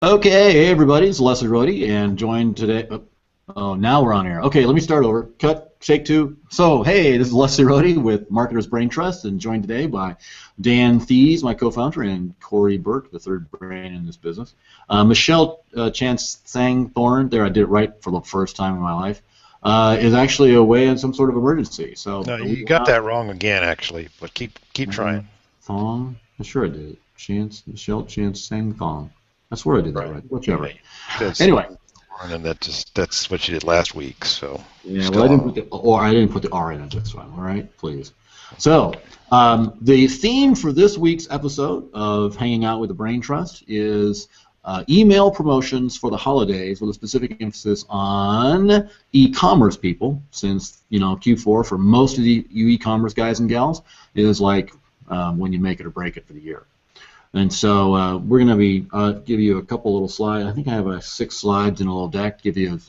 Okay, hey everybody, it's Leslie Rohde, and joined today. Oh, now we're on air. Okay, let me start over. Cut, take two. So, hey, this is Leslie Rohde with Marketers Braintrust, and joined today by Dan Thies, my co-founder, and Corey Burke, the third brain in this business. Michelle Chance Sang Thorne, there I did it right for the first time in my life, is actually away in some sort of emergency. So No, you got that wrong again, actually. But keep trying. Thong. I'm sure I did it. Michelle Chance Sang Thong. I swear I did that Right. right. Whichever. Yeah, Anyway. and that's what you did last week. So Yeah, well, I didn't put the R in it this one. All right, please. So the theme for this week's episode of Hanging Out with the Braintrust is email promotions for the holidays, with a specific emphasis on e-commerce people, since Q4 for most of you e-commerce guys and gals is like when you make it or break it for the year. And so we're going to be give you a couple little slides. I think I have 6 slides in a little deck. Give you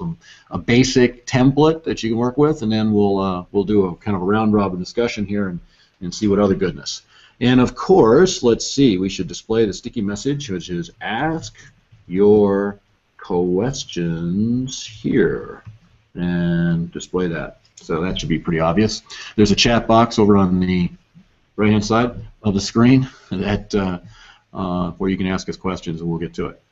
a basic template that you can work with, and then we'll do a kind of a round robin discussion here and see what other goodness. And of course, let's see. We should display the sticky message, which is ask your questions here, and display that. So that should be pretty obvious. There's a chat box over on the right-hand side of the screen that. Where you can ask us questions, and we'll get to it.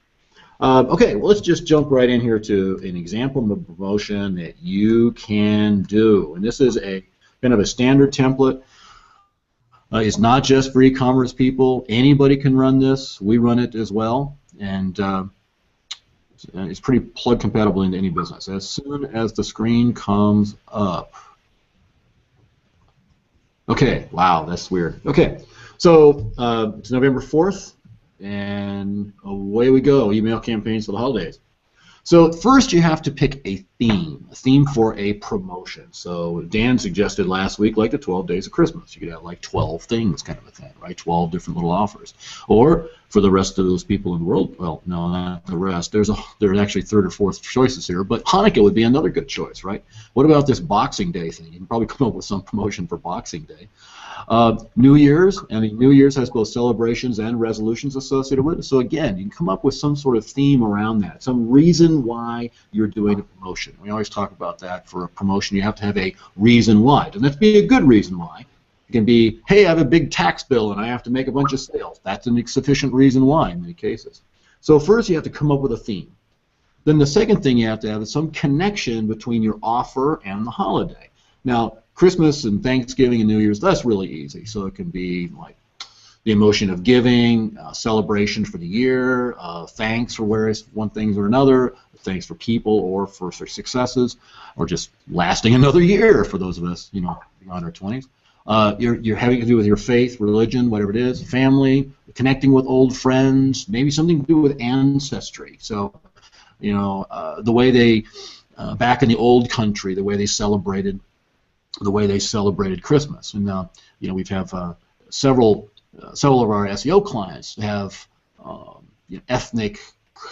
Okay, well, let's just jump right in here to an example of a promotion that you can do. And this is a kind of a standard template. It's not just for e-commerce people. Anybody can run this. We run it as well. And it's pretty plug compatible into any business. As soon as the screen comes up. Okay, wow, that's weird. Okay, so it's November 4th, and away we go, email campaigns for the holidays. So first you have to pick a theme for a promotion. So Dan suggested last week like the 12 days of Christmas. You could have like 12 things kind of a thing, right? 12 different little offers. Or for the rest of those people in the world, well, no, not the rest. There's actually third or fourth choices here, but Hanukkah would be another good choice, right? What about this Boxing Day thing? You can probably come up with some promotion for Boxing Day. New Year's, New Year's has both celebrations and resolutions associated with it. So again, you can come up with some sort of theme around that, some reason why you're doing a promotion. We always talk about that. For a promotion, you have to have a reason why. Doesn't have to be a good reason why. It can be, hey, I have a big tax bill and I have to make a bunch of sales. That's a sufficient reason why in many cases. So first you have to come up with a theme. Then the second thing you have to have is some connection between your offer and the holiday. Now, Christmas and Thanksgiving and New Year's, that's really easy. So it can be like the emotion of giving, celebration for the year, thanks for one thing or another, thanks for people or for successes, or just lasting another year for those of us, beyond our 20s. You're having to do with your faith, religion, whatever it is, family, connecting with old friends, maybe something to do with ancestry. So, the way they, back in the old country, the way they celebrated Christmas. And we've have several of our SEO clients have ethnic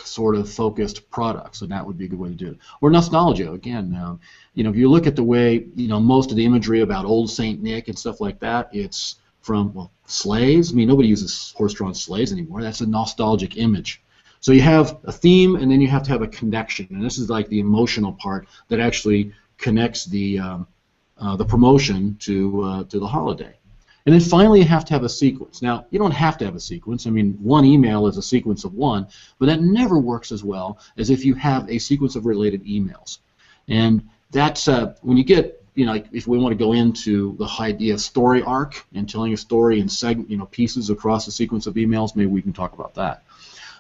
sort of focused products, and that would be a good way to do it. Or nostalgia, again. If you look at the way most of the imagery about old Saint Nick and stuff like that, it's from sleighs. Nobody uses horse-drawn sleighs anymore. That's a nostalgic image. So you have a theme, and then you have to have a connection, and this is like the emotional part that actually connects the promotion to the holiday. And then finally you have to have a sequence. Now, you don't have to have a sequence. One email is a sequence of one, but that never works as well as if you have a sequence of related emails. And that's when you get, if we want to go into the idea of story arc and telling a story in pieces across a sequence of emails, maybe we can talk about that.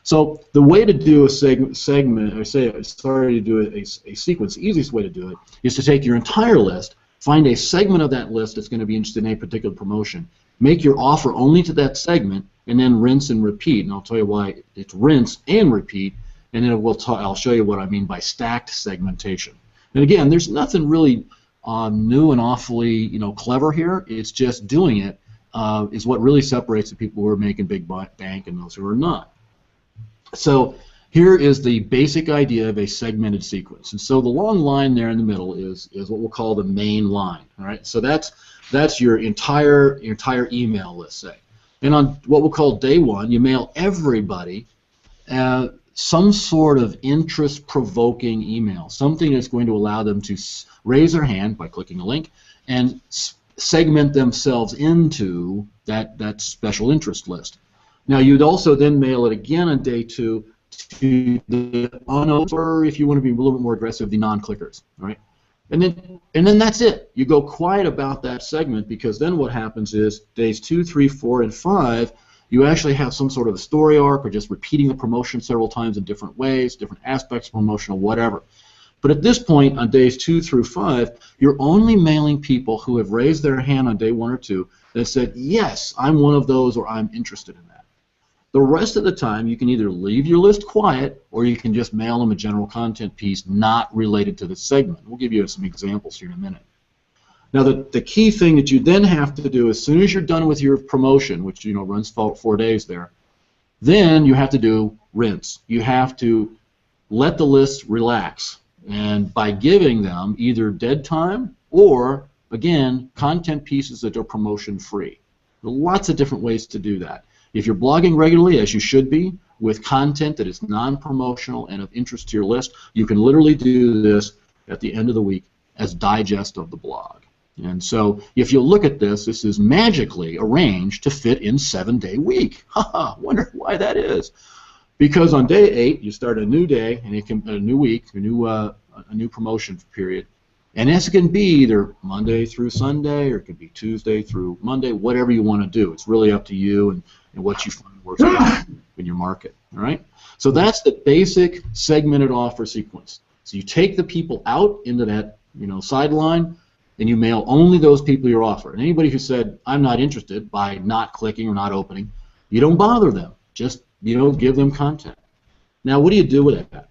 So the way to do a segment, or to do a sequence, the easiest way to do it is to take your entire list, find a segment of that list that's going to be interested in a particular promotion, make your offer only to that segment, and then rinse and repeat. And I'll tell you why it's rinse and repeat, and then I'll show you what I mean by stacked segmentation. And again, there's nothing really new and awfully clever here. It's just doing it is what really separates the people who are making big bank and those who are not. So here is the basic idea of a segmented sequence. And so the long line there in the middle is what we'll call the main line. All right. So that's your entire email list, say. And on what we'll call day one, you mail everybody some sort of interest-provoking email, something that's going to allow them to raise their hand by clicking a link and segment themselves into that special interest list. Now, you'd also then mail it again on day 2 to the unopened, or if you want to be a little bit more aggressive, the non-clickers, all right? And then that's it. You go quiet about that segment, because then what happens is days 2, 3, 4, and 5, you actually have some sort of a story arc, or just repeating the promotion several times in different ways, different aspects of promotion, or whatever. But at this point, on days 2 through 5, you're only mailing people who have raised their hand on day 1 or 2 that said, yes, I'm one of those, or I'm interested in that. The rest of the time, you can either leave your list quiet, or you can just mail them a general content piece not related to the segment. We'll give you some examples here in a minute. Now, the key thing that you then have to do, as soon as you're done with your promotion, which runs 4 days there, then you have to do rinse. You have to let the list relax, and by giving them either dead time or, again, content pieces that are promotion free. There are lots of different ways to do that. If you're blogging regularly, as you should be, with content that is non-promotional and of interest to your list, you can literally do this at the end of the week as digest of the blog. And so if you look at this, this is magically arranged to fit in 7-day week. Haha, wonder why that is. Because on day 8, you start a new day, and it can a new week, a new promotion period. And this can be either Monday through Sunday, or it could be Tuesday through Monday, whatever you want to do. It's really up to you and what you find works best in your market. All right? So that's the basic segmented offer sequence. So you take the people out into that sideline, and you mail only those people your offer. And anybody who said, I'm not interested, by not clicking or not opening, you don't bother them. Just give them content. Now, what do you do with that?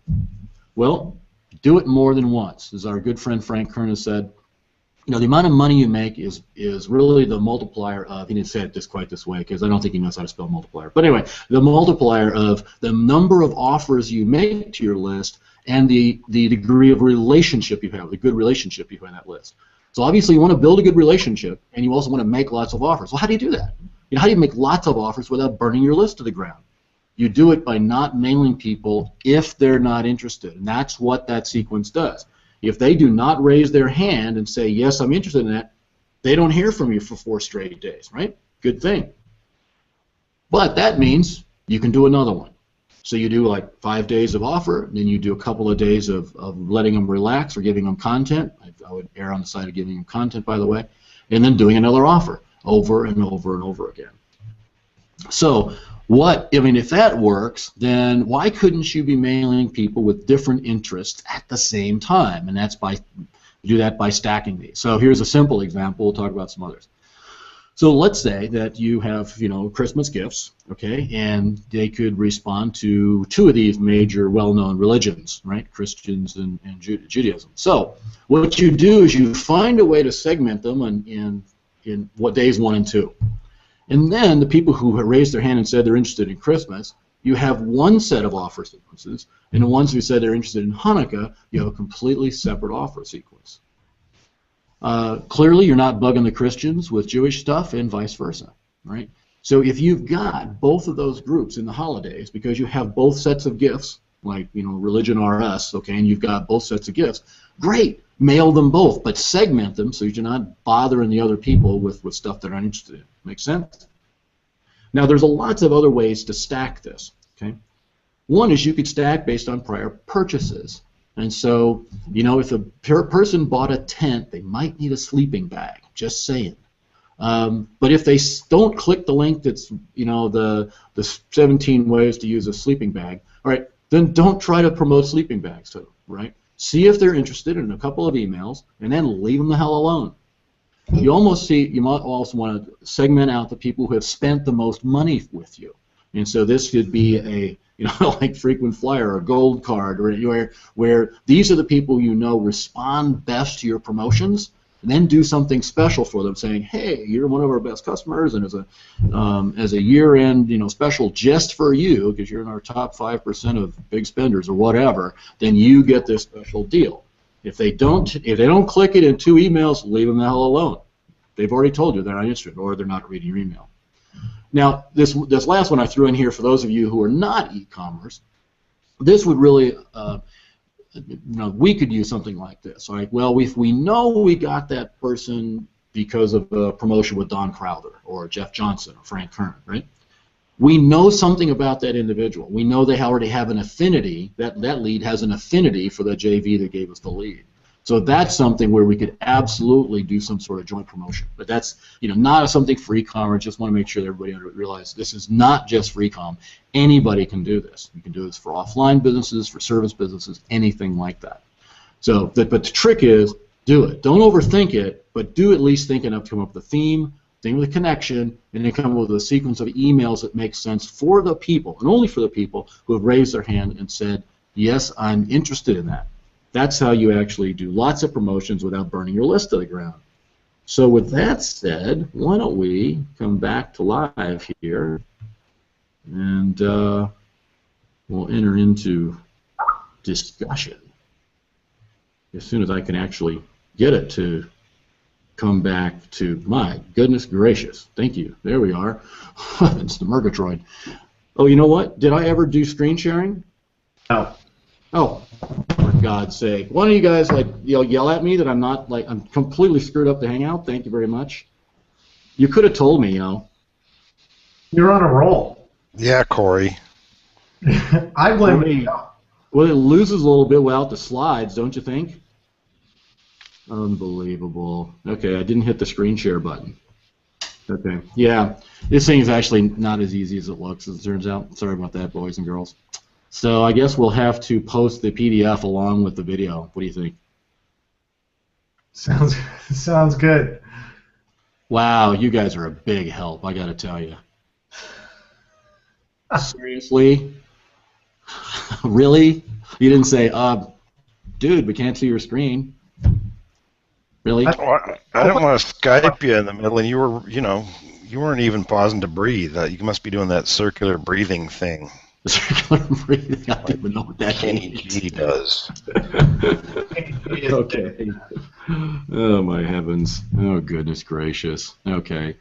Well, do it more than once. As our good friend Frank Kern has said, the amount of money you make is really the multiplier of, he didn't say it quite this way, because I don't think he knows how to spell multiplier. But anyway, the multiplier of the number of offers you make to your list and the degree of relationship you have, the good relationship you have in that list. So obviously you want to build a good relationship, and you also want to make lots of offers. Well, how do you do that? How do you make lots of offers without burning your list to the ground? You do it by not mailing people if they're not interested, and that's what that sequence does. If they do not raise their hand and say, yes, I'm interested in that, they don't hear from you for 4 straight days, right? Good thing. But that means you can do another one. So you do like 5 days of offer, then you do a couple of days of letting them relax or giving them content. I would err on the side of giving them content, by the way, and then doing another offer over and over and over again. So if that works, then why couldn't you be mailing people with different interests at the same time? And that's do that by stacking these. So here's a simple example. We'll talk about some others. So let's say that you have, Christmas gifts, okay, and they could respond to 2 of these major well-known religions, right, Christians and Judaism. So what you do is you find a way to segment them in what days 1 and 2. And then the people who have raised their hand and said they're interested in Christmas, you have one set of offer sequences, and the ones who said they're interested in Hanukkah, you have a completely separate offer sequence. Clearly, you're not bugging the Christians with Jewish stuff, and vice versa, right? So if you've got both of those groups in the holidays, because you have both sets of gifts, like religion RS, okay, and you've got both sets of gifts, great, mail them both, but segment them so you're not bothering the other people with stuff they're not interested in. Make sense? Now, there's lots of other ways to stack this, okay? One is you could stack based on prior purchases. And so, if a person bought a tent, they might need a sleeping bag, just saying. But if they don't click the link that's, the 17 ways to use a sleeping bag, all right, then don't try to promote sleeping bags to them, right? See if they're interested in a couple of emails, and then leave them the hell alone. You might also want to segment out the people who have spent the most money with you. And so this could be a, like frequent flyer, a gold card, or where these are the people respond best to your promotions, and then do something special for them, saying, hey, you're one of our best customers, and as a year-end special just for you, because you're in our top 5% of big spenders or whatever, then you get this special deal. If they don't click it in 2 emails, leave them the hell alone. They've already told you they're not interested, or they're not reading your email. Now, this last one I threw in here for those of you who are not e-commerce, this would really, we could use something like this. All right. Well, if we know we got that person because of a promotion with Don Crowther or Jeff Johnson or Frank Kern, right? We know something about that individual. We know they already have an affinity. That lead has an affinity for the JV that gave us the lead. So that's something where we could absolutely do some sort of joint promotion. But that's not something for e-commerce. Just want to make sure that everybody realizes this is not just for e-com. Anybody can do this. You can do this for offline businesses, for service businesses, anything like that. So, but the trick is do it. Don't overthink it, but do at least think enough to come up with a theme, think with a connection, and then come up with a sequence of emails that makes sense for the people, and only for the people who have raised their hand and said, yes, I'm interested in that. That's how you actually do lots of promotions without burning your list to the ground. So with that said, why don't we come back to live here, and we'll enter into discussion as soon as I can actually get it to come back to, my goodness gracious. Thank you. There we are. It's the Murgatroyd. Oh, you know what? Did I ever do screen sharing? No. Oh, for God's sake. Why don't you guys yell at me that I'm completely screwed up the Hangout? Thank you very much. You could have told me, You're on a roll. Yeah, Corey. I blame you. Well, it loses a little bit without the slides, don't you think? Unbelievable. Okay, I didn't hit the screen share button. Okay, yeah, this thing is actually not as easy as it looks, as it turns out. Sorry about that, boys and girls. So I guess we'll have to post the PDF along with the video. What do you think? Sounds good. Wow, you guys are a big help, I got to tell you. Seriously? Really? You didn't say, dude, we can't see your screen. Really? I don't want to Skype you in the middle, and you were, you weren't even pausing to breathe. You must be doing that circular breathing thing. Circular breathing. I don't even know what that means. He does. Okay. Oh my heavens. Oh goodness gracious. Okay.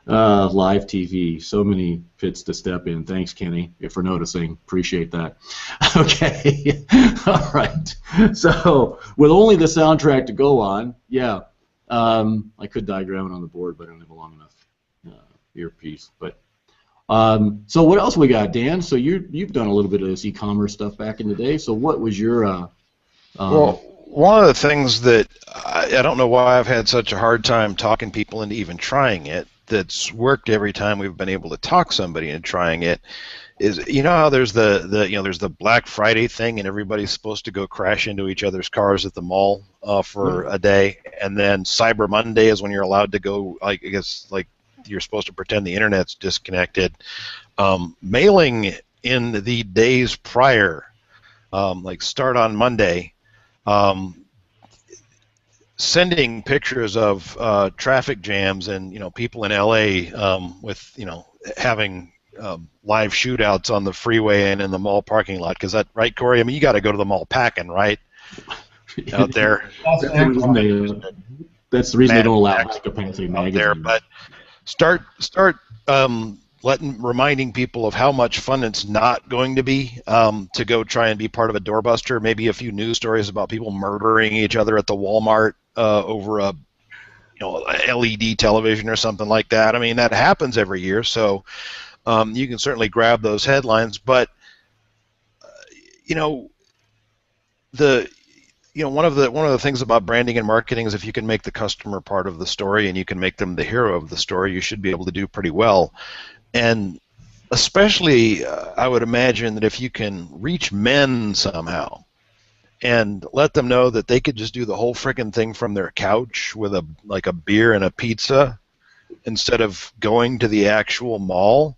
Live TV. So many pits to step in. Thanks, Kenny, for noticing. Appreciate that. Okay. All right. So with only the soundtrack to go on, yeah. I could diagram it on the board, but I don't have a long enough earpiece. But so what else we got, Dan? So you've done a little bit of this e-commerce stuff back in the day. So what was your well, one of the things that I don't know why I've had such a hard time talking people into even trying it, that's worked every time we've been able to talk somebody into trying it, is how there's there's the Black Friday thing and everybody's supposed to go crash into each other's cars at the mall for a day, and then Cyber Monday is when you're allowed to go, I guess, you're supposed to pretend the internet's disconnected. Mailing in the days prior, start on Monday, sending pictures of traffic jams and people in LA with having live shootouts on the freeway and in the mall parking lot. Because that, right, Corey? I mean, you got to go to the mall packing, right? Out there. That's the reason they don't allow Capacity magazine there. But start reminding people of how much fun it's not going to be to go try and be part of a doorbuster. Maybe a few news stories about people murdering each other at the Walmart over a LED television or something like that. I mean, that happens every year, so you can certainly grab those headlines. But one of the things about branding and marketing is if you can make the customer part of the story and you can make them the hero of the story, you should be able to do pretty well. And especially, I would imagine that if you can reach men somehow and let them know that they could just do the whole frickin' thing from their couch with a beer and a pizza instead of going to the actual mall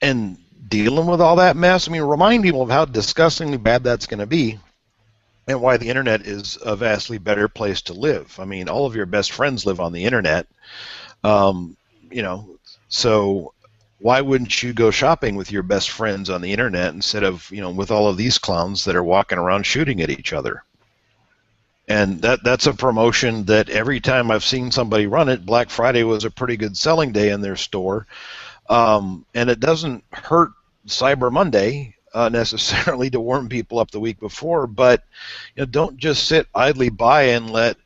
and dealing with all that mess. I mean, remind people of how disgustingly bad that's going to be and why the internet is a vastly better place to live. I mean, all of your best friends live on the internet. So why wouldn't you go shopping with your best friends on the internet instead of, with all of these clowns that are walking around shooting at each other? And that's a promotion that every time I've seen somebody run it, Black Friday was a pretty good selling day in their store. And it doesn't hurt Cyber Monday necessarily to warm people up the week before, but don't just sit idly by and let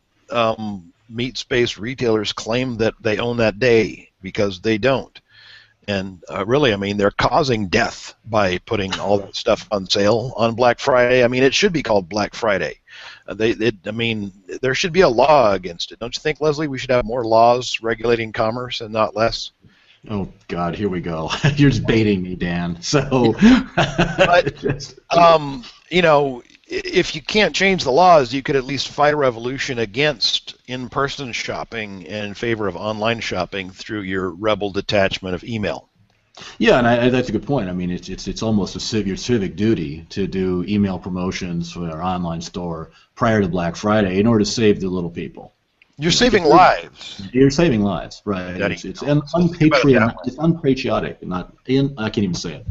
meat space retailers claim that they own that day, because they don't. And really, I mean, they're causing death by putting all that stuff on sale on Black Friday. I mean, it should be called Black Friday. I mean, there should be a law against it. Don't you think, Leslie, we should have more laws regulating commerce and not less? Oh, God, here we go. You're just baiting me, Dan. So, but, if you can't change the laws, you could at least fight a revolution against in-person shopping and in favor of online shopping through your rebel detachment of email. Yeah, and that's a good point. I mean, it's almost your civic duty to do email promotions for our online store prior to Black Friday in order to save the little people. You're saving lives. You're saving lives, right? It's unpatriotic. It's unpatriotic. I can't even say it.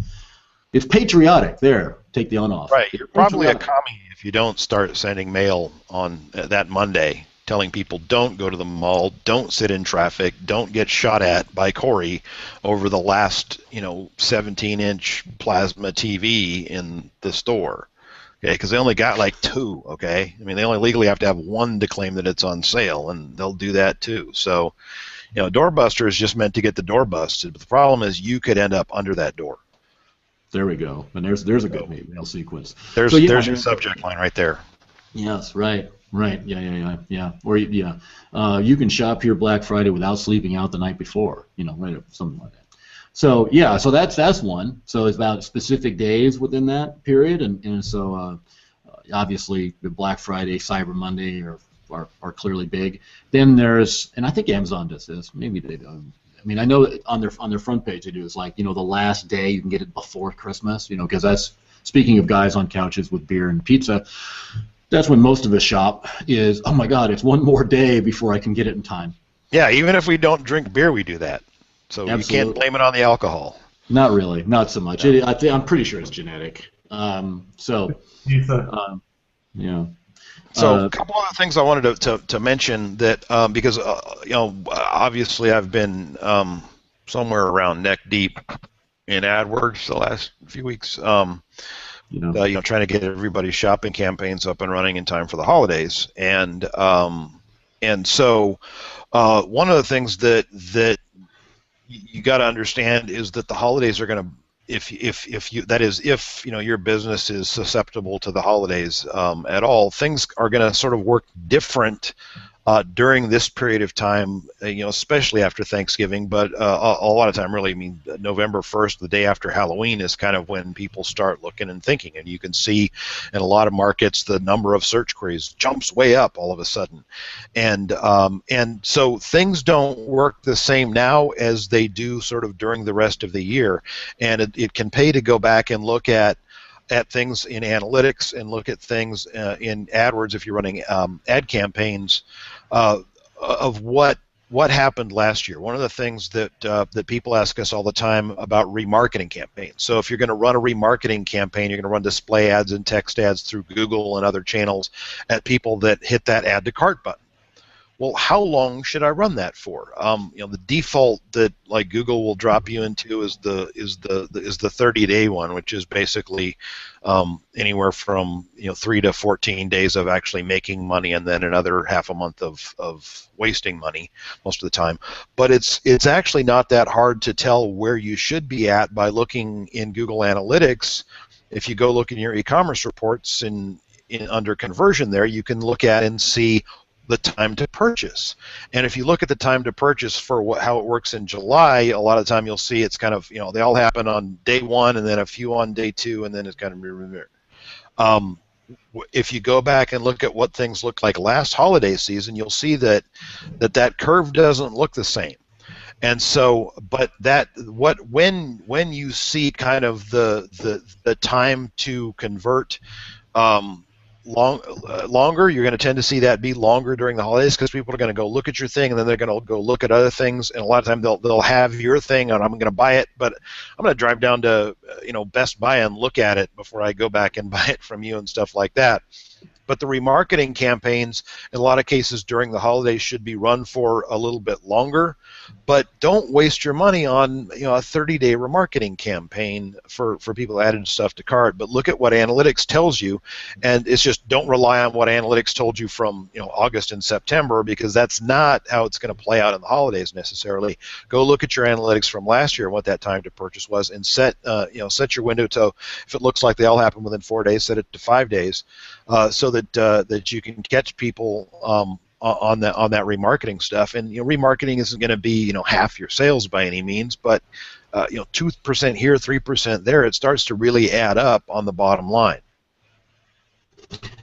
It's patriotic. There, take the on off. Right. You're probably a commie if you don't start sending mail on that Monday, telling people don't go to the mall, don't sit in traffic, don't get shot at by Corey over the last 17-inch plasma TV in the store. Okay, because they only got like 2. Okay, I mean, they only legally have to have 1 to claim that it's on sale, and they'll do that too. So, doorbuster is just meant to get the door busted, but the problem is you could end up under that door. There we go. And there's a good mail sequence. There's your subject line right there. Yes, right. Yeah. Or you can shop here Black Friday without sleeping out the night before. Right, something like that. So yeah, so that's one. So it's about specific days within that period, and so obviously the Black Friday, Cyber Monday are clearly big. Then there's, and I think Amazon does this. Maybe they don't. I mean, I know that on their front page they do. It's like the last day you can get it before Christmas. Because that's, speaking of guys on couches with beer and pizza, that's when most of us shop. Is, oh my God, it's one more day before I can get it in time. Yeah, even if we don't drink beer, we do that. So Absolutely. You can't blame it on the alcohol. Not really, not so much. No. I'm pretty sure it's genetic. Yeah. So a couple other things I wanted to mention that because obviously I've been somewhere around neck deep in AdWords the last few weeks. Trying to get everybody's shopping campaigns up and running in time for the holidays, and so one of the things that you got to understand is that the holidays are going to, if your business is susceptible to the holidays at all, things are going to sort of work different during this period of time, especially after Thanksgiving, but a lot of time, really, I mean, November 1st, the day after Halloween, is kind of when people start looking and thinking, and you can see in a lot of markets the number of search queries jumps way up all of a sudden, and so things don't work the same now as they do sort of during the rest of the year, and it can pay to go back and look at things in analytics and look at things in AdWords if you're running ad campaigns of what happened last year. One of the things that people ask us all the time about remarketing campaigns. So if you're going to run a remarketing campaign, you're going to run display ads and text ads through Google and other channels at people that hit that add to cart button. Well, how long should I run that for? The default that like Google will drop you into is the 30-day one, which is basically anywhere from 3 to 14 days of actually making money, and then another half a month of wasting money most of the time. But it's actually not that hard to tell where you should be at by looking in Google Analytics. If you go look in your e-commerce reports in under conversion there, you can look at and see the time to purchase. And if you look at the time to purchase for how it works in July, a lot of the time you'll see it's kind of, they all happen on day 1 and then a few on day 2, and then it's kind of if you go back and look at what things looked like last holiday season, you'll see that curve doesn't look the same. And so, but when you see kind of the time to convert longer, you're going to tend to see that be longer during the holidays, because people are going to go look at your thing and then they're going to go look at other things, and a lot of time they'll have your thing and I'm going to buy it, but I'm going to drive down to Best Buy and look at it before I go back and buy it from you and stuff like that. But the remarketing campaigns, in a lot of cases during the holidays, should be run for a little bit longer. But don't waste your money on a 30-day remarketing campaign for people adding stuff to cart. But look at what analytics tells you, and it's just don't rely on what analytics told you from August and September, because that's not how it's going to play out in the holidays necessarily. Go look at your analytics from last year and what that time to purchase was, and set your window to, if it looks like they all happen within 4 days, set it to 5 days, so that you can catch people on that remarketing stuff. And remarketing isn't going to be half your sales by any means, but 2% here, 3% there, it starts to really add up on the bottom line.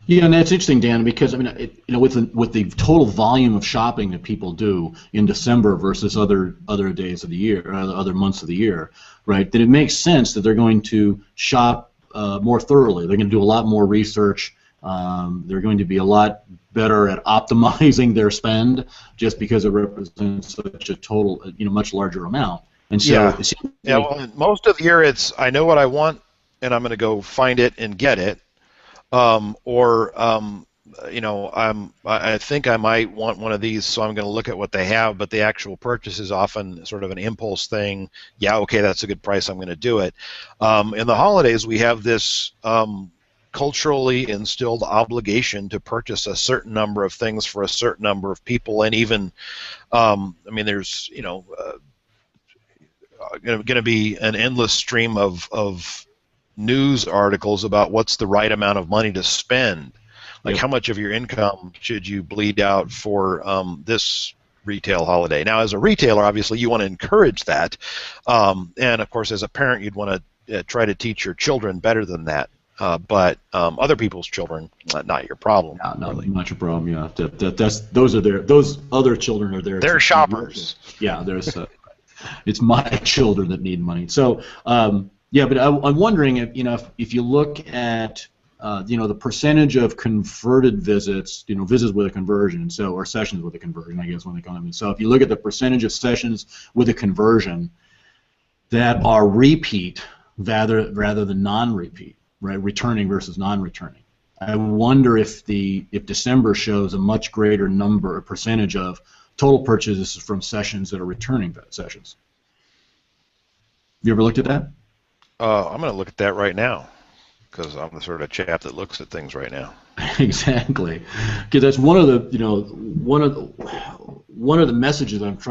Yeah, and that's interesting, Dan, because with the total volume of shopping that people do in December versus other days of the year, or other months of the year, right? That it makes sense that they're going to shop more thoroughly. They're going to do a lot more research. They're going to be a lot better at optimizing their spend, just because it represents such a total, much larger amount. And so, well, most of the year it's I know what I want, and I'm going to go find it and get it. I think I might want one of these, so I'm going to look at what they have, but the actual purchase is often sort of an impulse thing. Yeah, okay, that's a good price, I'm going to do it. In the holidays, we have this culturally instilled obligation to purchase a certain number of things for a certain number of people, and even, there's, going to be an endless stream of news articles about what's the right amount of money to spend. Like, how much of your income should you bleed out for this retail holiday? Now, as a retailer, obviously, you want to encourage that. And, of course, as a parent, you'd want to try to teach your children better than that. But other people's children, not your problem. No, really. Not your problem. Yeah, those other children are there. They're shoppers. Yeah, it's my children that need money. So, but I'm wondering if you look at the percentage of converted visits, visits with a conversion, or sessions with a conversion, I guess when they call them. So if you look at the percentage of sessions with a conversion that are repeat rather than non-repeat, right, returning versus non-returning, I wonder if December shows a much greater number or percentage of total purchases from sessions that are returning sessions. You ever looked at that? I'm going to look at that right now, because I'm the sort of chap that looks at things right now. Exactly, because that's one of the messages I've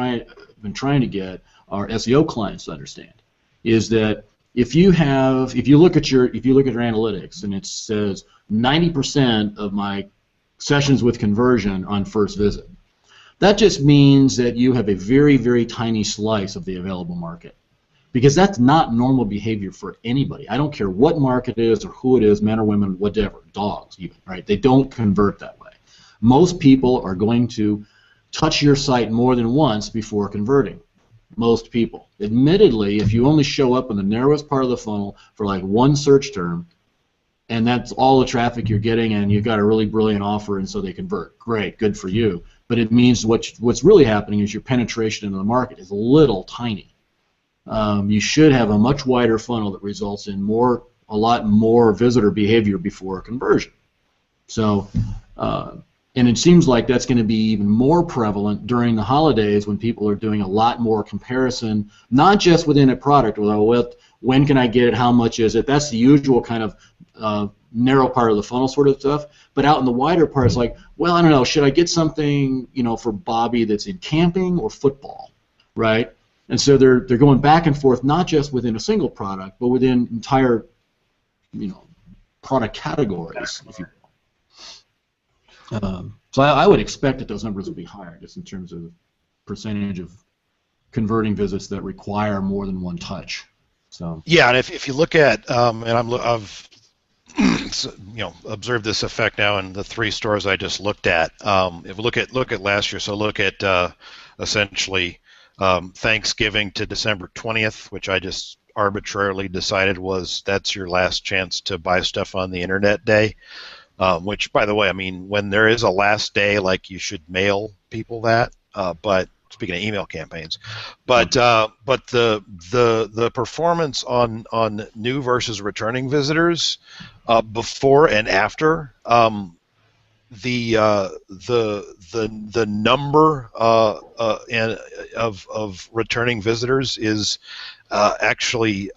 been trying to get our SEO clients to understand is that if you look at your analytics and it says 90% of my sessions with conversion on first visit, that just means that you have a very, very tiny slice of the available market. Because that's not normal behavior for anybody. I don't care what market it is or who it is, men or women, whatever, dogs even, right? They don't convert that way. Most people are going to touch your site more than once before converting. Most people. Admittedly, if you only show up in the narrowest part of the funnel for like one search term, and that's all the traffic you're getting, and you've got a really brilliant offer, and so they convert. Great, good for you. But it means what's really happening is your penetration into the market is tiny. You should have a much wider funnel that results in a lot more visitor behavior before conversion. So, and it seems like that's going to be even more prevalent during the holidays when people are doing a lot more comparison, not just within a product, when can I get it, how much is it? That's the usual kind of narrow part of the funnel sort of stuff. But out in the wider part, it's like, well, I don't know, should I get something, for Bobby that's in camping or football, right? And so they're going back and forth, not just within a single product, but within entire, product categories, if you will. So I would expect that those numbers would be higher, just in terms of percentage of converting visits that require more than one touch. So yeah, and if you look at, and I've observed this effect now in the 3 stores I just looked at. If we look at last year, so look at essentially. Thanksgiving to December 20th, which I just arbitrarily decided that's your last chance to buy stuff on the internet day, which, by the way, when there is a last day, like, you should mail people that, but speaking of email campaigns, but the performance on new versus returning visitors before and after, the number and of returning visitors is actually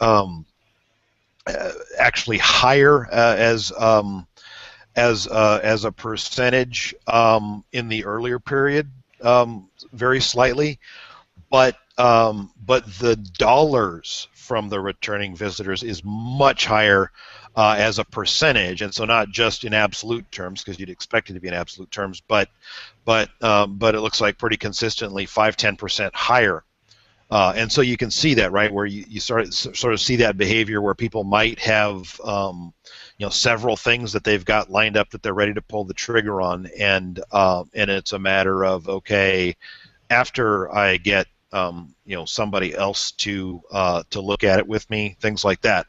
higher as a percentage in the earlier period, very slightly, but the dollars from the returning visitors is much higher as a percentage, and so not just in absolute terms, because you'd expect it to be in absolute terms, but it looks like pretty consistently 5–10% higher. And so you can see that, right, where you sort of see that behavior where people might have several things that they've got lined up that they're ready to pull the trigger on, and it's a matter of, okay, after I get somebody else to look at it with me, things like that.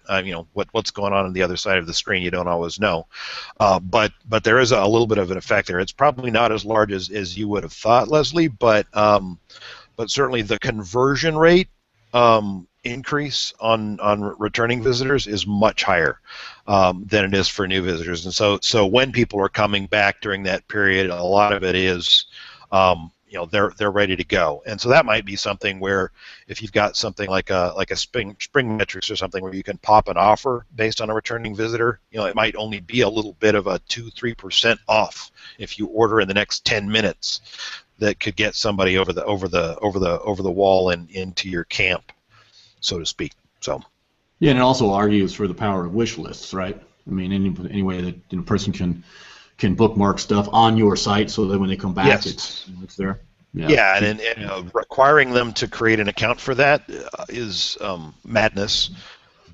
What's going on the other side of the screen, you don't always know, but there is a little bit of an effect there. It's probably not as large as you would have thought, Leslie, but certainly the conversion rate increase on returning visitors is much higher than it is for new visitors. And so when people are coming back during that period, a lot of it is they're ready to go. And so that might be something where if you've got something like a spring metrics or something where you can pop an offer based on a returning visitor, it might only be a little bit of a 2–3% off if you order in the next 10 minutes. That could get somebody over the wall and into your camp, so to speak. So. Yeah, and it also argues for the power of wish lists, right? I mean, any way that a person can bookmark stuff on your site so that when they come back, yes. it's there. Yeah, and requiring them to create an account for that is madness.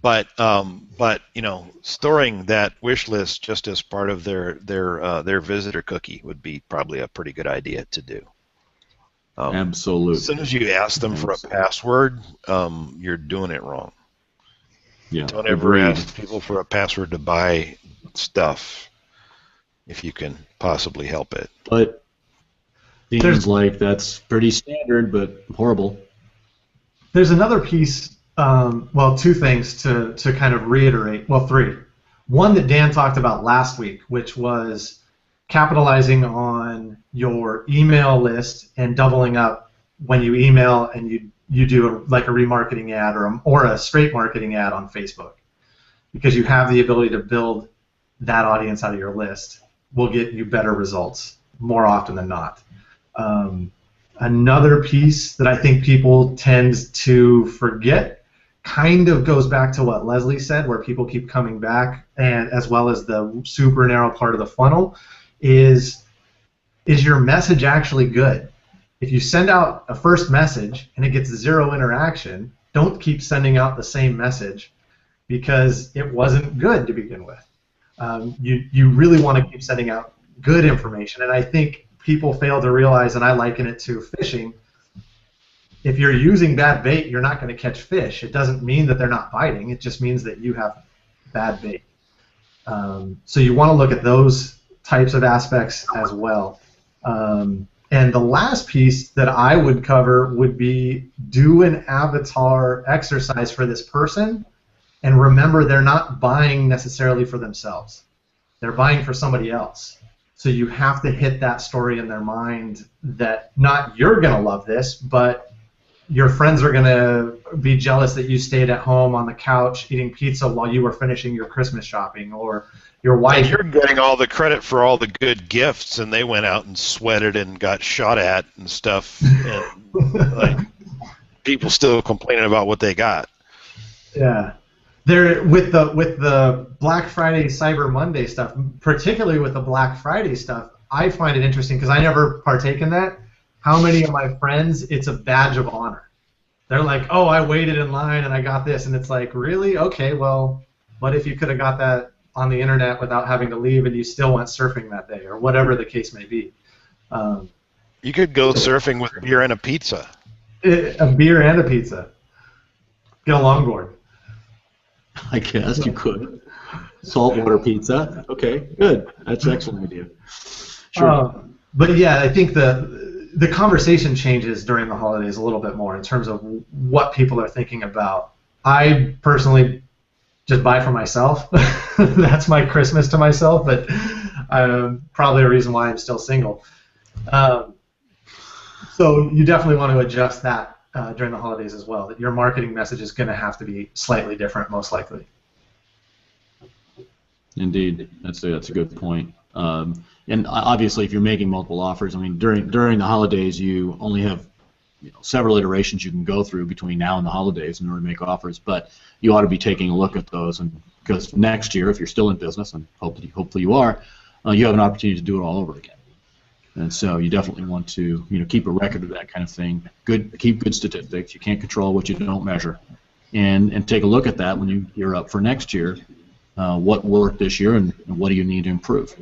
But storing that wish list just as part of their visitor cookie would be probably a pretty good idea to do. Absolutely. As soon as you ask them for a password, you're doing it wrong. Yeah. Don't ever ask people for a password to buy stuff if you can possibly help it. But seems like that's pretty standard, but horrible. There's another piece. Well, two things to kind of reiterate. Well, three. One that Dan talked about last week, which was capitalizing on your email list and doubling up when you email and you do like a remarketing ad or a straight marketing ad on Facebook, because you have the ability to build that audience out of your list will get you better results more often than not. Another piece that I think people tend to forget kind of goes back to what Leslie said, where people keep coming back, and as well as the super narrow part of the funnel, is your message actually good? If you send out a first message and it gets 0 interaction, don't keep sending out the same message because it wasn't good to begin with. You really want to keep sending out good information, and I think people fail to realize, and I liken it to fishing. If you're using bad bait, you're not going to catch fish. It doesn't mean that they're not biting. It just means that you have bad bait. So you want to look at those types of aspects as well. And the last piece that I would cover would be do an avatar exercise for this person, and remember they're not buying necessarily for themselves. They're buying for somebody else. So you have to hit that story in their mind that not you're going to love this, but your friends are going to be jealous that you stayed at home on the couch eating pizza while you were finishing your Christmas shopping, or your wife. And you're getting all the credit for all the good gifts, and they went out and sweated and got shot at and stuff. And like, people still complaining about what they got. Yeah. There with the Black Friday, Cyber Monday stuff, particularly with the Black Friday stuff, I find it interesting because I never partake in that. How many of my friends, it's a badge of honor. They're like, oh, I waited in line and I got this, and it's like, really? Okay, well, what if you could have got that on the internet without having to leave and you still went surfing that day, or whatever the case may be? You could go surfing with beer and a pizza. A beer and a pizza. Get a longboard. I guess you could. Saltwater pizza. Okay, good. That's an excellent idea. Sure. But yeah, I think the conversation changes during the holidays a little bit more in terms of what people are thinking about. I personally just buy for myself. That's my Christmas to myself. But Probably a reason why I'm still single. So you definitely want to adjust that during the holidays as well. That your marketing message is going to have to be slightly different, most likely. Indeed, that's a good point. And obviously, if you're making multiple offers, I mean, during the holidays, you only have several iterations you can go through between now and the holidays in order to make offers. But you ought to be taking a look at those, and because next year, if you're still in business, and hopefully you are, you have an opportunity to do it all over again. And so you definitely want to keep a record of that kind of thing. Keep good statistics. You can't control what you don't measure, and take a look at that when you gear up for next year. What worked this year, and what do you need to improve?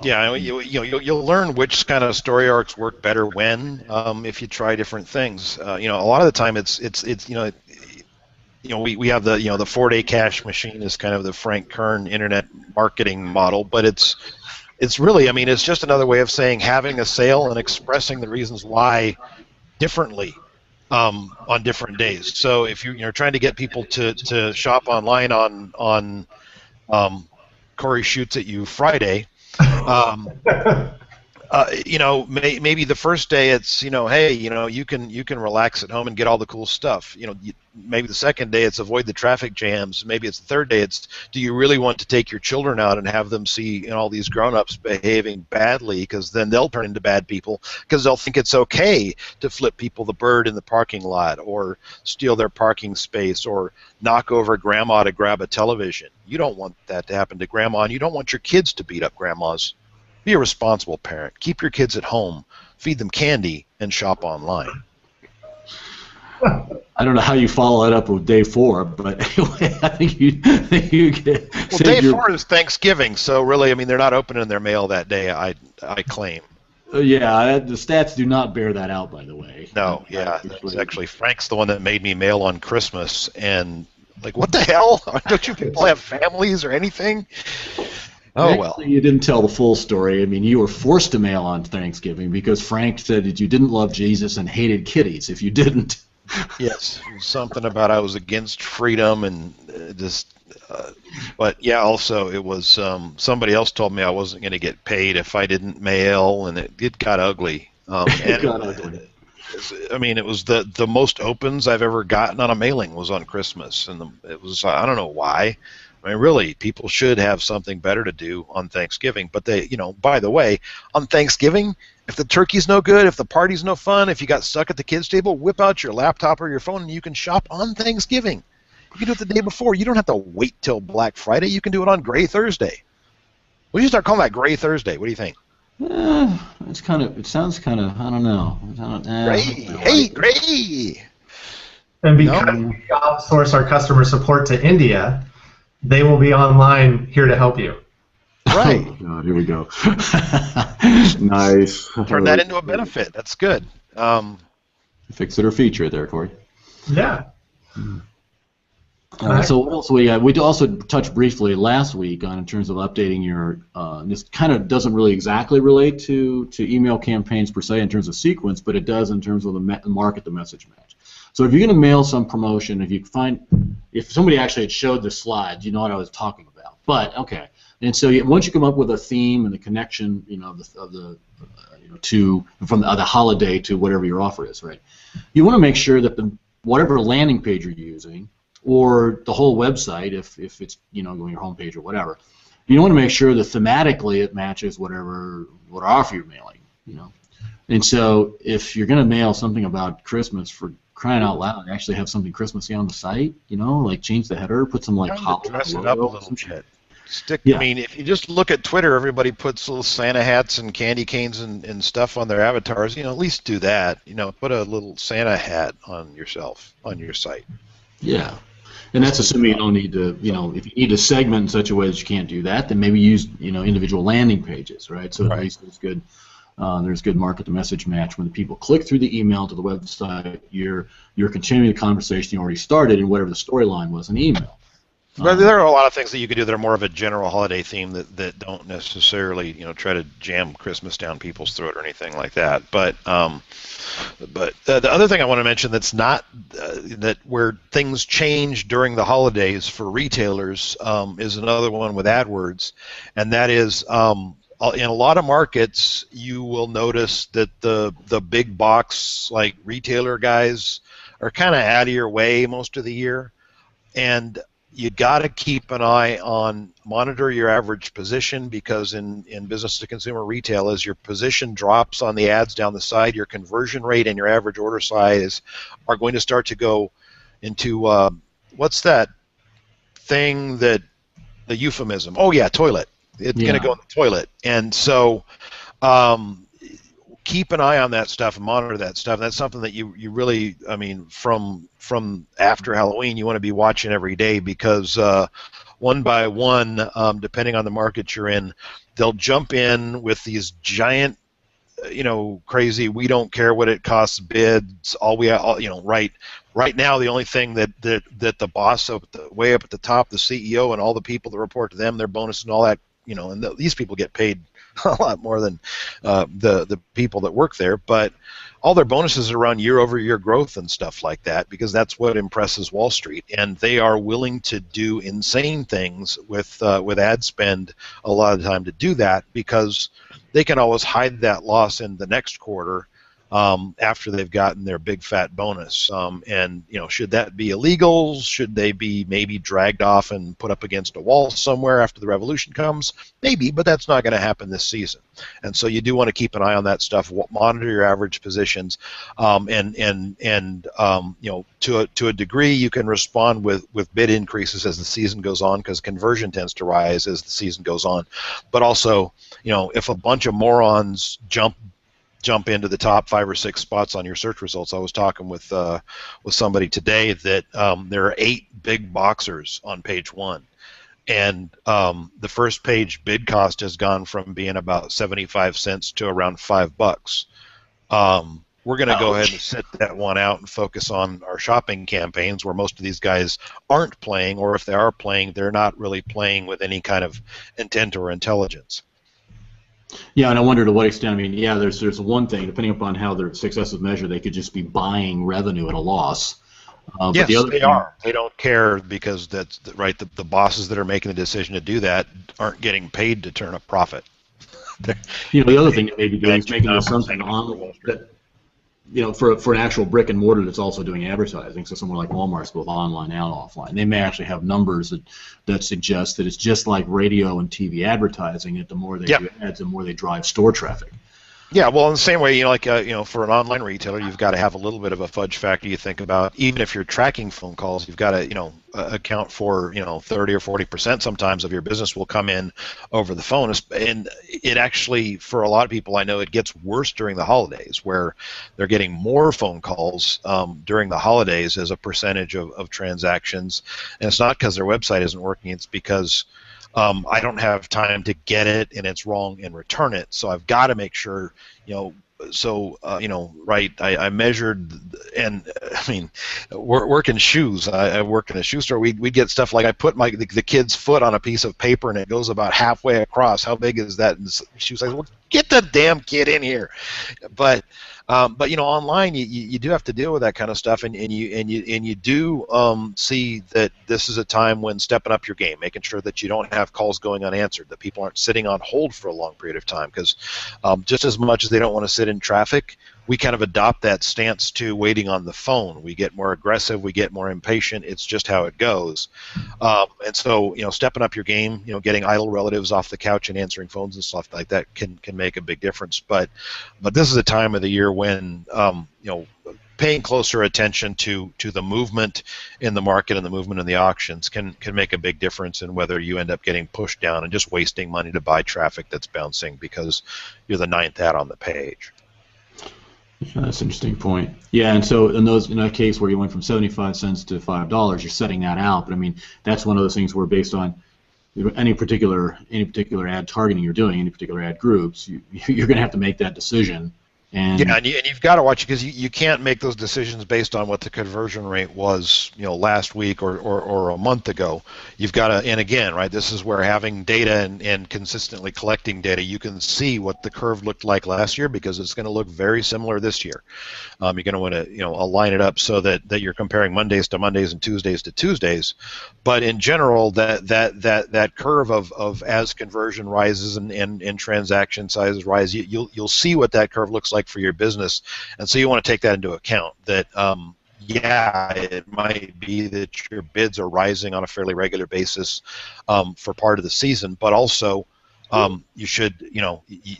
Yeah, you'll learn which kind of story arcs work better when, if you try different things. A lot of the time we have the 4-day cash machine is kind of the Frank Kern internet marketing model, but it's really, it's just another way of saying having a sale and expressing the reasons why differently on different days. So if you're trying to get people to shop online on Corey Shoots at You Friday, maybe the first day it's hey, you can relax at home and get all the cool stuff. Maybe the second day it's avoid the traffic jams. Maybe it's the third day it's do you really want to take your children out and have them see all these grown-ups behaving badly, because then they'll turn into bad people because they'll think it's okay to flip people the bird in the parking lot or steal their parking space or knock over grandma to grab a television. You don't want that to happen to grandma, and you don't want your kids to beat up grandmas. Be a responsible parent. Keep your kids at home. Feed them candy and shop online. I don't know how you follow that up with day 4, but anyway, I think you get. Well, day 4 is Thanksgiving, so really, they're not opening their mail that day. I claim. Yeah, the stats do not bear that out, by the way. No, yeah, it's actually Frank's the one that made me mail on Christmas, and what the hell? Don't you people have families or anything? Oh, actually, well. You didn't tell the full story. You were forced to mail on Thanksgiving because Frank said that you didn't love Jesus and hated kitties if you didn't. Yes, something about I was against freedom and but yeah, also it was somebody else told me I wasn't going to get paid if I didn't mail, and it got ugly. It got ugly. It was the most opens I've ever gotten on a mailing was on Christmas, and it was I don't know why. Really, people should have something better to do on Thanksgiving. But by the way, on Thanksgiving, if the turkey's no good, if the party's no fun, if you got stuck at the kids' table, whip out your laptop or your phone and you can shop on Thanksgiving. You can do it the day before. You don't have to wait till Black Friday. You can do it on Gray Thursday. We should start calling that Gray Thursday. What do you think? It sounds kind of, I don't know. Gray. Hey, Gray. And because we outsource our customer support to India, they will be online here to help you. Right. Oh, God, here we go. Nice. Turn that into a benefit. That's good. Fix it or feature it there, Corey. Yeah. All right. So what else we got? We also touched briefly last week on in terms of updating your. This kind of doesn't really exactly relate to email campaigns per se in terms of sequence, but it does in terms of the market the message match. So if you're going to mail some promotion, if somebody actually had showed the slides, you know what I was talking about. But okay, and so once you come up with a theme and the connection, from the holiday to whatever your offer is, right? You want to make sure that whatever landing page you're using, or the whole website, if it's going your homepage or whatever, you want to make sure that thematically it matches what offer you're mailing, And so if you're going to mail something about Christmas, for crying out loud, actually have something Christmassy on the site, like change the header, put some dress it up a little bit. If you just look at Twitter, everybody puts little Santa hats and candy canes and stuff on their avatars. At least do that. Put a little Santa hat on yourself on your site. Yeah, and that's assuming you don't need to. If you need to segment in such a way that you can't do that, then maybe use individual landing pages, right? So at least it's good. There's good market to message match. When the people click through the email to the website, you're continuing the conversation you already started in whatever the storyline was in the email. But there are a lot of things that you could do that are more of a general holiday theme that don't necessarily try to jam Christmas down people's throat or anything like that. But the other thing I want to mention that's not that where things change during the holidays for retailers is another one with AdWords, and that is in a lot of markets, you will notice that the big box like retailer guys are kind of out of your way most of the year, and you got to keep an eye on, monitor your average position, because in business to consumer retail, as your position drops on the ads down the side, your conversion rate and your average order size are going to start to go into what's that thing, that the euphemism? Oh yeah, toilet. It's going to go in the toilet. And so keep an eye on that stuff and monitor that stuff. And that's something that you really, I mean, from after Halloween, you want to be watching every day, because one by one, depending on the market you're in, they'll jump in with these giant, crazy, we don't care what it costs bids. Right now, the only thing that the boss way up at the top, the CEO, and all the people that report to them, their bonuses and all that, and these people get paid a lot more than the people that work there, but all their bonuses are around year-over-year growth and stuff like that, because that's what impresses Wall Street, and they are willing to do insane things with ad spend a lot of the time to do that, because they can always hide that loss in the next quarter after they've gotten their big fat bonus. And should that be illegal? Should they be maybe dragged off and put up against a wall somewhere after the revolution comes? Maybe, but that's not going to happen this season. And so you do want to keep an eye on that stuff. Monitor your average positions, and to a degree, you can respond with bid increases as the season goes on, because conversion tends to rise as the season goes on. But also, if a bunch of morons jump into the top 5 or 6 spots on your search results. I was talking with somebody today that there are 8 big boxers on page 1, and the first page bid cost has gone from being about 75 cents to around $5. We're going to go ahead and sit that one out and focus on our shopping campaigns, where most of these guys aren't playing, or if they are playing, they're not really playing with any kind of intent or intelligence. Yeah, and I wonder to what extent. I mean, yeah, there's one thing, depending upon how their success is measured, they could just be buying revenue at a loss. Yes, but the other they are. They don't care, because that's right. The bosses that are making the decision to do that aren't getting paid to turn a profit. The other thing that they may be doing is making the assumption on that, for an actual brick and mortar that's also doing advertising. So somewhere like Walmart's both online and offline. They may actually have numbers that suggest that it's just like radio and TV advertising. That the more they do ads, the more they drive store traffic. Yeah, well, in the same way, for an online retailer, you've got to have a little bit of a fudge factor. You think about, even if you're tracking phone calls, you've got to, account for, 30 or 40% sometimes of your business will come in over the phone. And it actually, for a lot of people, I know it gets worse during the holidays, where they're getting more phone calls during the holidays as a percentage of transactions. And it's not because their website isn't working, it's because I don't have time to get it and it's wrong and return it. So I've got to make sure, right, I measured, and I mean, work in shoes. I work in a shoe store. We'd get stuff like, I put the kid's foot on a piece of paper and it goes about halfway across. How big is that? And she was like, well, get the damn kid in here. But online you do have to deal with that kind of stuff, and you do see that this is a time when stepping up your game, making sure that you don't have calls going unanswered, that people aren't sitting on hold for a long period of time, because just as much as they don't want to sit in traffic, we kind of adopt that stance to waiting on the phone. We get more aggressive, we get more impatient. It's just how it goes. And so, stepping up your game, getting idle relatives off the couch and answering phones and stuff like that can make a big difference. But this is a time of the year when paying closer attention to the movement in the market and the movement in the auctions can make a big difference in whether you end up getting pushed down and just wasting money to buy traffic that's bouncing because you're the 9th ad on the page. Yeah, that's an interesting point. Yeah, and so in that case where you went from 75 cents to $5, you're setting that out. But I mean, that's one of those things where, based on any particular ad targeting you're doing, any particular ad groups, you're going to have to make that decision And yeah, and you've got to watch it because you can't make those decisions based on what the conversion rate was, last week or a month ago. You've got to, and again, right, this is where having data and consistently collecting data, you can see what the curve looked like last year because it's going to look very similar this year. You're going to want to, align it up so that you're comparing Mondays to Mondays and Tuesdays to Tuesdays. But in general, that curve of as conversion rises and transaction sizes rise, you'll see what that curve looks like for your business, and so you want to take that into account. That yeah, it might be that your bids are rising on a fairly regular basis for part of the season, but also you should,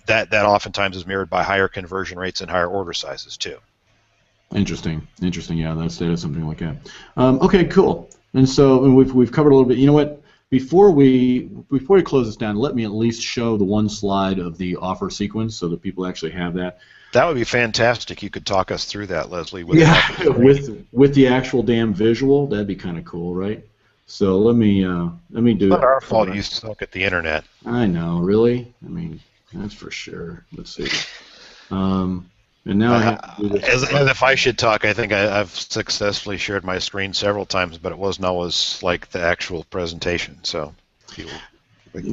that oftentimes is mirrored by higher conversion rates and higher order sizes too. Interesting. Yeah, that's something like that. Okay, cool. And so we've covered a little bit. You know what? Before we close this down, let me at least show the one slide of the offer sequence so that people actually have that. That would be fantastic. You could talk us through that, Leslie. With the actual damn visual. That'd be kind of cool, right? So let me do. It's not our fault you suck at the internet. I know, really. I mean, that's for sure. Let's see. And now I have to do this. As if I should talk, I think I've successfully shared my screen several times, but it wasn't always like the actual presentation. So people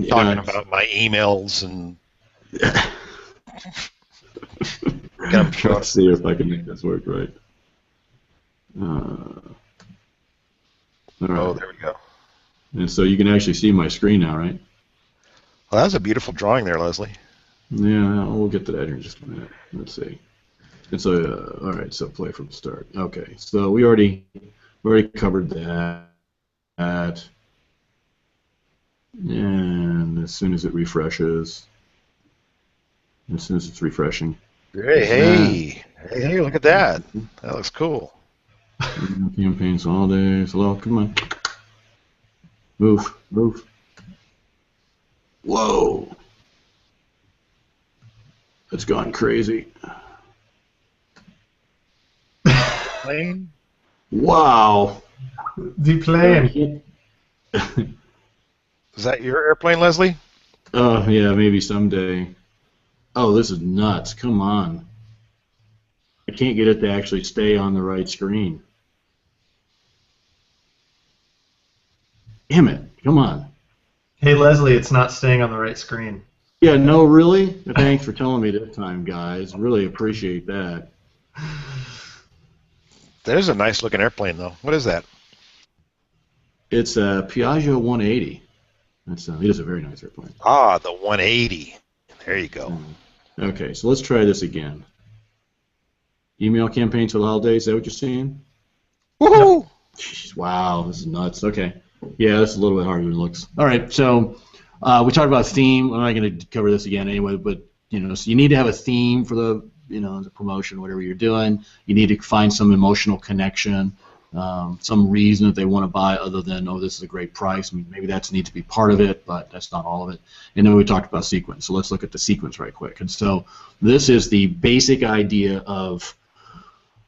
talking about my emails and. Let's see if I can make this work right. All right. Oh, there we go. And so you can actually see my screen now, right? Well, that was a beautiful drawing there, Leslie. Yeah, we'll get to that here in just a minute. Let's see. And so, all right, so play from the start. Okay, so we already covered that. And as soon as it refreshes, as soon as it's refreshing. Hey, look at that. That looks cool. Campaigns all day. Hello, come on. Move. Whoa. It's gone crazy. Plane? Wow. The plane. Is that your airplane, Leslie? Oh, yeah, maybe someday. Oh, this is nuts. Come on. I can't get it to actually stay on the right screen. Damn it. Come on. Hey, Leslie, it's not staying on the right screen. Yeah, no, really? Thanks for telling me this time, guys. Really appreciate that. There's a nice looking airplane, though. What is that? It's a Piaggio 180. It is a very nice airplane. Ah, the 180. There you go. Okay, so let's try this again. Email campaigns for the holidays, is that what you're seeing? Woohoo! Jeez, wow, this is nuts. Okay. Yeah, this is a little bit harder than it looks. All right, so we talked about theme. I'm not going to cover this again anyway, but so you need to have a theme for the the promotion, whatever you're doing. You need to find some emotional connection, some reason that they want to buy other than, oh, this is a great price. I mean, maybe that needs to be part of it, but that's not all of it. And then we talked about sequence. So let's look at the sequence right quick. And so this is the basic idea of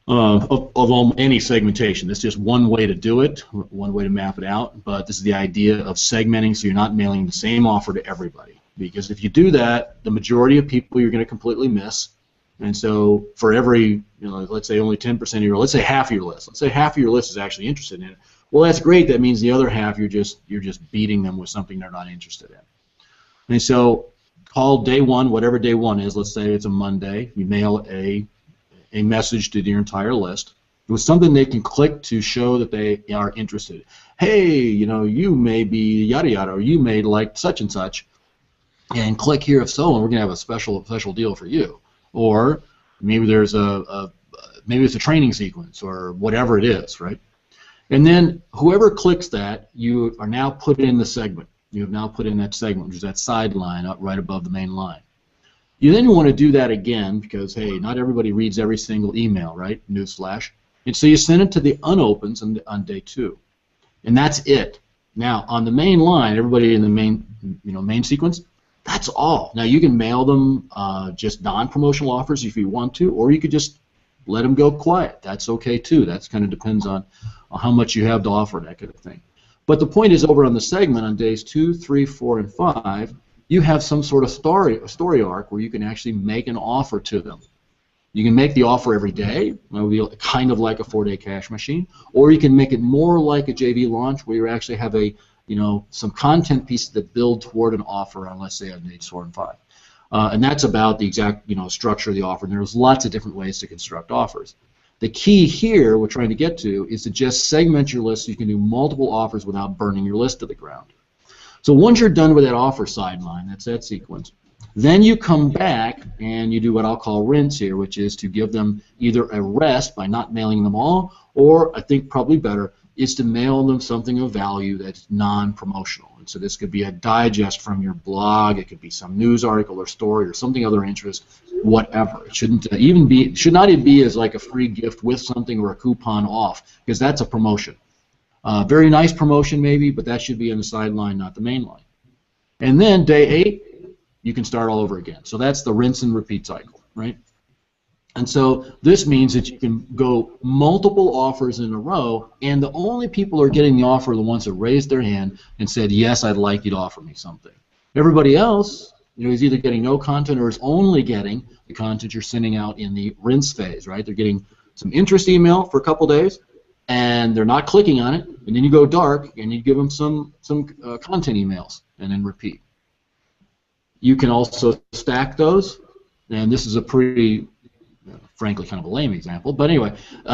any segmentation. This is just one way to do it, one way to map it out, but this is the idea of segmenting so you're not mailing the same offer to everybody. Because if you do that, the majority of people you're going to completely miss. And so for every, let's say only 10% of your, let's say half of your list. Let's say half of your list is actually interested in it. Well, that's great. That means the other half you're just beating them with something they're not interested in. And so call day one, whatever day one is. Let's say it's a Monday. You mail a message to your entire list with something they can click to show that they are interested. Hey, you may be yada yada, or you may like such and such, and click here if so, and we're gonna have a special deal for you. Or maybe there's maybe it's a training sequence or whatever it is, right? And then whoever clicks that, you are now put in the segment. You have now put in that segment, which is that sideline up right above the main line. You then want to do that again because, hey, not everybody reads every single email, right? Newsflash. And so you send it to the unopens on day two. And that's it. Now, on the main line, everybody in the main sequence, that's all. Now, you can mail them just non-promotional offers if you want to, or you could just let them go quiet. That's okay, too. That kind of depends on how much you have to offer, that kind of thing. But the point is, over on the segment on days 2, 3, 4, and 5, you have some sort of story arc where you can actually make an offer to them. You can make the offer every day. It would be kind of like a 4-day cash machine, or you can make it more like a JV launch, where you actually have a some content pieces that build toward an offer on, let's say, on page 4 and 5. And that's about the exact structure of the offer. And there's lots of different ways to construct offers. The key here we're trying to get to is to just segment your list so you can do multiple offers without burning your list to the ground. So once you're done with that offer sideline, that's that sequence, then you come back and you do what I'll call rinse here, which is to give them either a rest by not mailing them all, or I think probably better is to mail them something of value that's non-promotional. And so this could be a digest from your blog, it could be some news article or story or something other interest, whatever. It should not even be as like a free gift with something or a coupon off, because that's a promotion. Very nice promotion maybe, but that should be on the sideline, not the main line. And then day 8, you can start all over again. So that's the rinse and repeat cycle, right? And so this means that you can go multiple offers in a row, and the only people who are getting the offer are the ones that raised their hand and said, yes, I'd like you to offer me something. Everybody else is either getting no content or is only getting the content you're sending out in the rinse phase, right? They're getting some interest email for a couple days, and they're not clicking on it, and then you go dark, and you give them some content emails, and then repeat. You can also stack those, and this is a pretty frankly kind of a lame example, but anyway,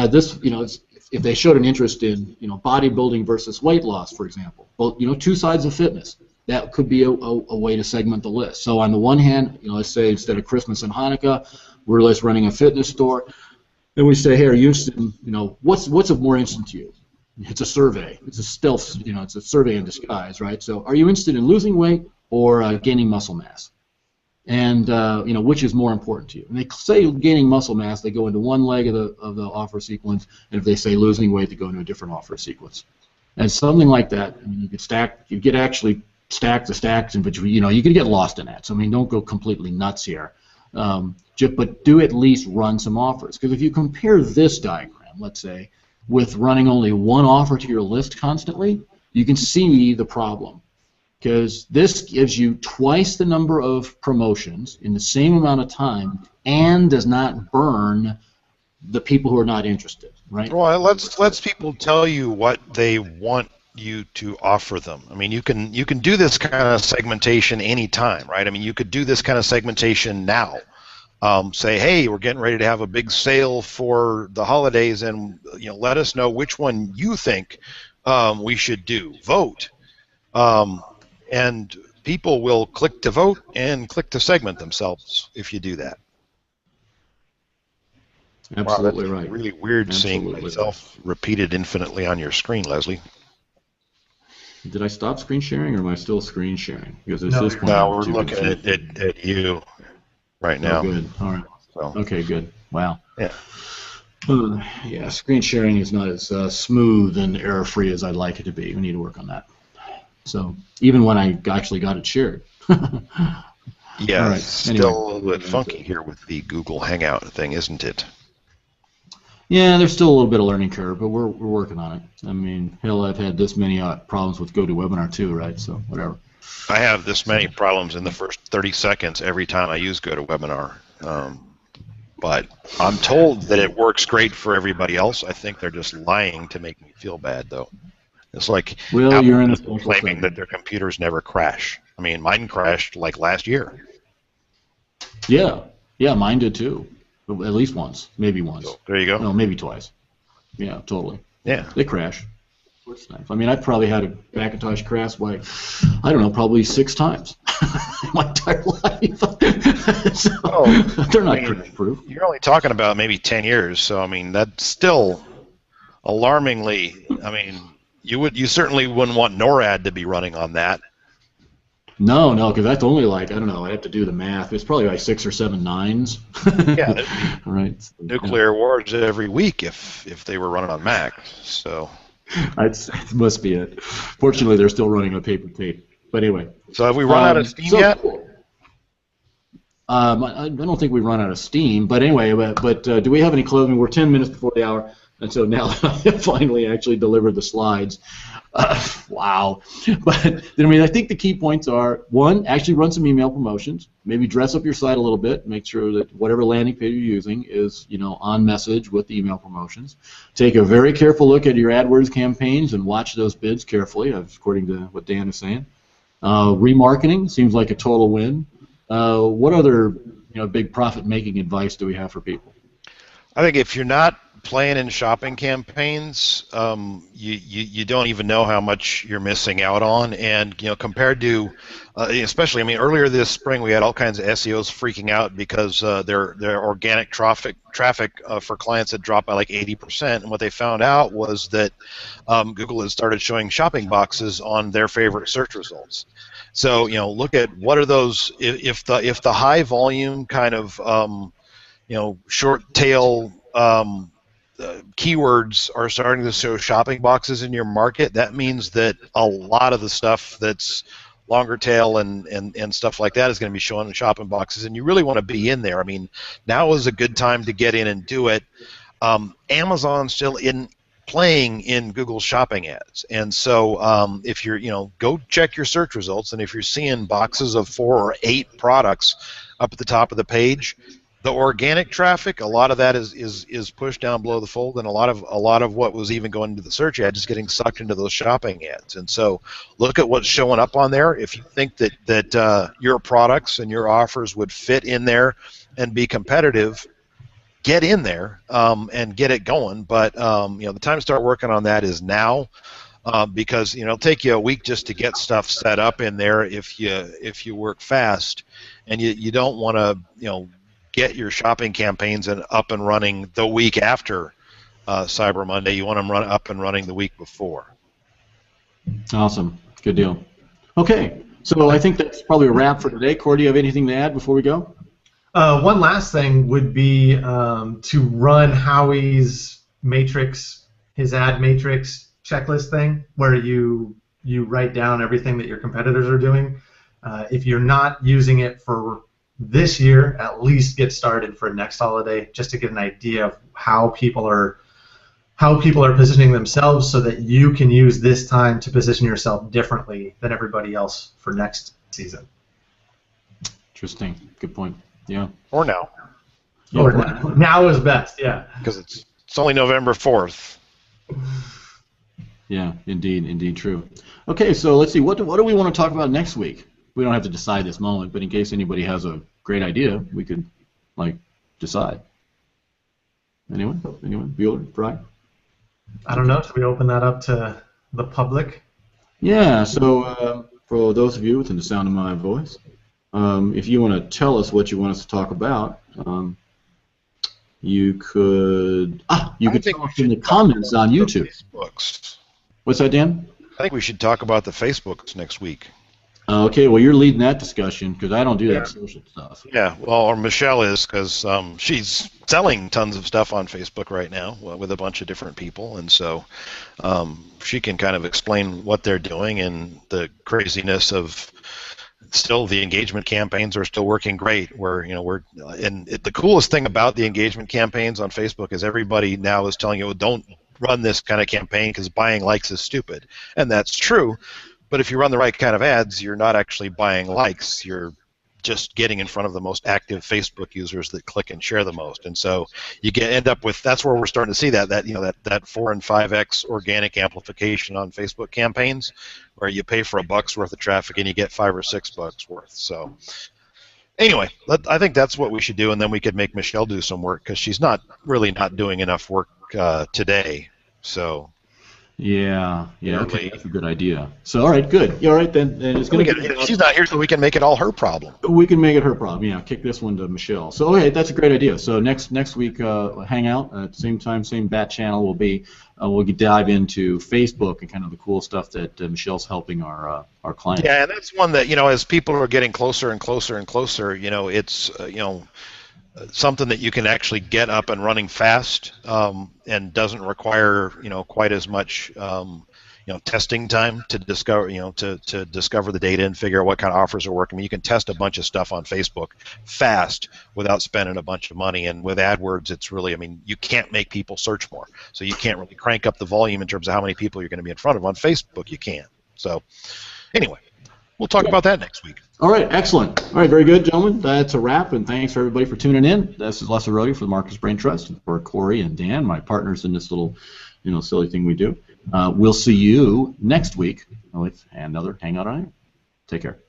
this if they showed an interest in bodybuilding versus weight loss, for example, both two sides of fitness, that could be a way to segment the list. So on the one hand, let's say instead of Christmas and Hanukkah, we're just running a fitness store, and we say, hey, are you interested in what's of more interest to you? It's a survey. It's a stealth. It's a survey in disguise, right? So are you interested in losing weight or gaining muscle mass? And which is more important to you? And they say gaining muscle mass, they go into one leg of the offer sequence, and if they say losing weight, they go into a different offer sequence. And something like that, you could stack. You could actually stack the stacks, but you could get lost in that. So don't go completely nuts here. But do at least run some offers, because if you compare this diagram, let's say, with running only one offer to your list constantly, you can see the problem. Because this gives you twice the number of promotions in the same amount of time and does not burn the people who are not interested, right? Well, let's people tell you what they want you to offer them. I mean, you can do this kind of segmentation anytime, right? I mean, you could do this kind of segmentation now. Say, hey, we're getting ready to have a big sale for the holidays, and let us know which one you think we should do. Vote. And people will click to vote and click to segment themselves if you do that. Absolutely wow, right. Really weird seeing myself repeated infinitely on your screen, Leslie. Did I stop screen sharing, or am I still screen sharing? Because it's this point. No, we're looking at you right now. Oh, good. All right. So. Okay, good. Wow. Yeah. Yeah, screen sharing is not as smooth and error-free as I'd like it to be. We need to work on that. So even when I actually got it shared. Yeah, right. It's still a little bit funky here with the Google Hangout thing, isn't it? Yeah, there's still a little bit of learning curve, but we're working on it. I mean, hell, I've had this many problems with GoToWebinar too, right? So whatever. I have this many problems in the first 30 seconds every time I use GoToWebinar. But I'm told that it works great for everybody else. I think they're just lying to make me feel bad, though. It's like you're in a claiming that their computers never crash. I mean, mine crashed like last year. Yeah, mine did too. At least once, maybe once. So, there you go. No, maybe twice. Yeah, totally. Yeah. They crash. It's nice. I mean, I've probably had a Macintosh crash like, I don't know, probably 6 times in my entire life. So, they're not crash-proof. You're only talking about maybe 10 years, so I mean, that's still alarmingly. I mean, you certainly wouldn't want NORAD to be running on that. No, because that's only like, I don't know, I have to do the math. It's probably like 6 or 7 9s. Yeah, right. Nuclear wars every week if they were running on Mac. So it must be it. Fortunately, they're still running on paper tape. But anyway. So have we run out of steam yet? I don't think we've run out of steam. But anyway, but do we have any closing? We're 10 minutes before the hour. And so now that I have finally actually delivered the slides, Wow. But I mean, I think the key points are, one, actually run some email promotions. Maybe dress up your site a little bit. Make sure that whatever landing page you're using is, on message with the email promotions. Take a very careful look at your AdWords campaigns and watch those bids carefully, according to what Dan is saying. Remarketing seems like a total win. What other, big profit-making advice do we have for people? I think if you're not playing in shopping campaigns, you don't even know how much you're missing out on. And compared to, especially, I mean, earlier this spring we had all kinds of SEOs freaking out because their organic traffic for clients had dropped by like 80%. And what they found out was that Google had started showing shopping boxes on their favorite search results. So look at what are those if the high volume kind of short tail keywords are starting to show shopping boxes in your market. That means that a lot of the stuff that's longer tail and stuff like that is going to be showing in shopping boxes, and you really want to be in there. I mean, now is a good time to get in and do it. Amazon's still playing in Google shopping ads, and so if you're go check your search results, and if you're seeing boxes of 4 or 8 products up at the top of the page, the organic traffic, a lot of that is pushed down below the fold, and a lot of what was even going into the search ads is getting sucked into those shopping ads. And so, look at what's showing up on there. If you think that your products and your offers would fit in there and be competitive, get in there and get it going. But the time to start working on that is now, because it'll take you a week just to get stuff set up in there if you work fast, and you don't want to get your shopping campaigns up and running the week after Cyber Monday. You want them up and running the week before. Awesome. Good deal. Okay, so I think that's probably a wrap for today. Corey, do you have anything to add before we go? One last thing would be to run Howie's matrix, his ad matrix checklist thing, where you write down everything that your competitors are doing. If you're not using it for this year, at least get started for next holiday, just to get an idea of how people are positioning themselves, so that you can use this time to position yourself differently than everybody else for next season. Interesting. Good point. Yeah. Or now. Or now is best. Yeah. Because it's only November 4th. Yeah. Indeed. True. Okay. So let's see. What do we want to talk about next week? We don't have to decide this moment, but in case anybody has a great idea, we could, decide. Anyone? Bueller? Brian? I don't know. Should we open that up to the public? Yeah. So for those of you within the sound of my voice, if you want to tell us what you want us to talk about, you could tell us in the comments on YouTube. Facebooks. What's that, Dan? I think we should talk about the Facebooks next week. Okay, well, you're leading that discussion because I don't do that social stuff. Yeah, well, or Michelle is, because she's selling tons of stuff on Facebook right now with a bunch of different people, and so she can kind of explain what they're doing and the craziness of still the engagement campaigns are still working great. The coolest thing about the engagement campaigns on Facebook is everybody now is telling you, don't run this kind of campaign because buying likes is stupid, and that's true. But if you run the right kind of ads, you're not actually buying likes. You're just getting in front of the most active Facebook users that click and share the most. And so you end up with, that's where we're starting to see that 4 and 5x organic amplification on Facebook campaigns, where you pay for $1 worth of traffic and you get $5 or $6 worth. So anyway, I think that's what we should do, and then we could make Michelle do some work, because she's not doing enough work today. So. Yeah, okay, that's a good idea. So, all right, good. Yeah, all right, then it's going to she's not here, so we can make it all her problem. We can make it her problem, yeah. Kick this one to Michelle. So, okay, that's a great idea. So next week, Hangout, at the same time, same bat channel, we'll dive into Facebook and kind of the cool stuff that Michelle's helping our clients. Yeah, and that's one that, as people are getting closer and closer and closer, it's, something that you can actually get up and running fast, and doesn't require quite as much testing time to discover, to discover the data and figure out what kind of offers are working. I mean, you can test a bunch of stuff on Facebook fast without spending a bunch of money. And with AdWords, it's really, I mean, you can't make people search more, so you can't really crank up the volume in terms of how many people you're going to be in front of. On Facebook, you can. So, anyway, we'll talk about that next week. All right, excellent. All right, very good, gentlemen. That's a wrap, and thanks for everybody for tuning in. This is Les Arodi for the Marcus Braintrust, and for Corey and Dan, my partners in this little, silly thing we do. We'll see you next week with another Hangout on Air. Take care.